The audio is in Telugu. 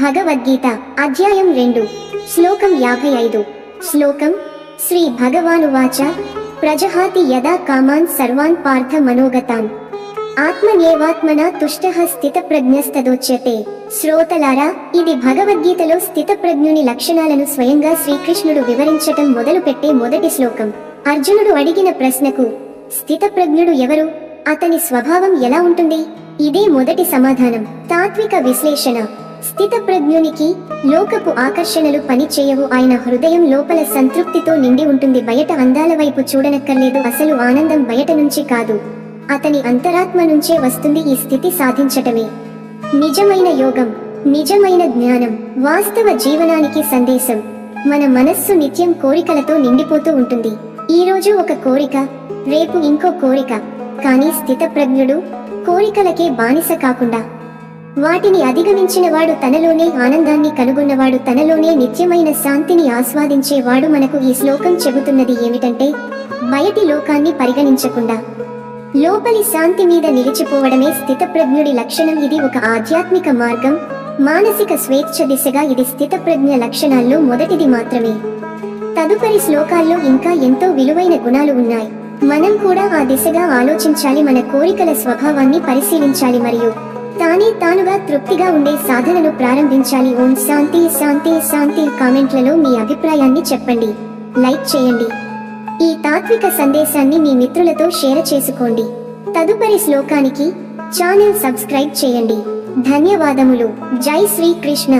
భగవద్గీత అధ్యాయం 2 శ్లోకం 55 శ్లోకం శ్రీ భగవానువాచ ప్రజహాతి యదా కామాన్ సర్వాన్ పార్థ మనోగతాన్ ఆత్మన్యేవాత్మనా తుష్టః స్థితప్రజ్ఞస్తదోచ్యతే. శ్రోతలారా, ఇది భగవద్గీతలో స్థితప్రజ్ఞుని లక్షణాలను స్వయంగా శ్రీకృష్ణుడు వివరించటం మొదలుపెట్టే మొదటి శ్లోకం. అర్జునుడు అడిగిన ప్రశ్నకు స్థితప్రజ్ఞుడు ఎవరు, అతని స్వభావం ఎలా ఉంటుంది? ఇదే మొదటి సమాధానం. తాత్విక విశ్లేషణ. స్థితప్రజ్ఞునికి లోకపు ఆకర్షణలు పని చేయవు. ఆయన హృదయం లోపల సంతృప్తితో నిండి ఉంటుంది. బయట అందాల వైపు చూడనక్కర్లేదు. అసలు ఆనందం బయట నుంచి కాదు, అతని అంతరాత్మ నుంచే వస్తుంది. ఈ స్థితి సాధించటమే నిజమైన యోగం, నిజమైన జ్ఞానం, వాస్తవ జీవనానికి సందేశం. మన మనస్సు నిత్యం కోరికలతో నిండిపోతూ ఉంటుంది. ఈ రోజు ఒక కోరిక, రేపు ఇంకో కోరిక. కానీ స్థితప్రజ్ఞుడు కోరికలకే బానిస కాకుండా వాటిని అధిగమించినవాడు, తనలోనే ఆనందాన్ని కనుగొన్నవాడు, తనలోనే నిత్యమైన శాంతిని ఆస్వాదించేవాడు. మనకు ఈ శ్లోకం చెబుతున్నది ఏమిటంటే, బయటి లోకాన్ని పరిగణించకుండా లోపలి శాంతి మీద నిలిచిపోవడమే స్థితప్రజ్ఞుడి లక్షణం. ఇది ఒక ఆధ్యాత్మిక మార్గం, మానసిక స్వేచ్ఛ దిశగా. ఇది స్థితప్రజ్ఞ లక్షణాల్లో మొదటిది మాత్రమే. తదుపరి శ్లోకాల్లో ఇంకా ఎంతో విలువైన గుణాలు ఉన్నాయి. మనం కూడా ఆ దిశగా ఆలోచించాలి. మన కోరికల స్వభావాన్ని పరిశీలించాలి మరియు తానుగా తృప్తిగా ఉండే సాధనను ప్రారంభించాలి. ఓం శాంతి శాంతి శాంతి. కామెంట్లలో మీ అభిప్రాయాన్ని చెప్పండి, లైక్ చేయండి. ఈ తాత్విక సందేశాన్ని మీ మిత్రులతో షేర్ చేసుకోండి. తదుపరి శ్లోకానికి ఛానల్ సబ్స్క్రైబ్ చేయండి. ధన్యవాదములు. జై శ్రీకృష్ణ.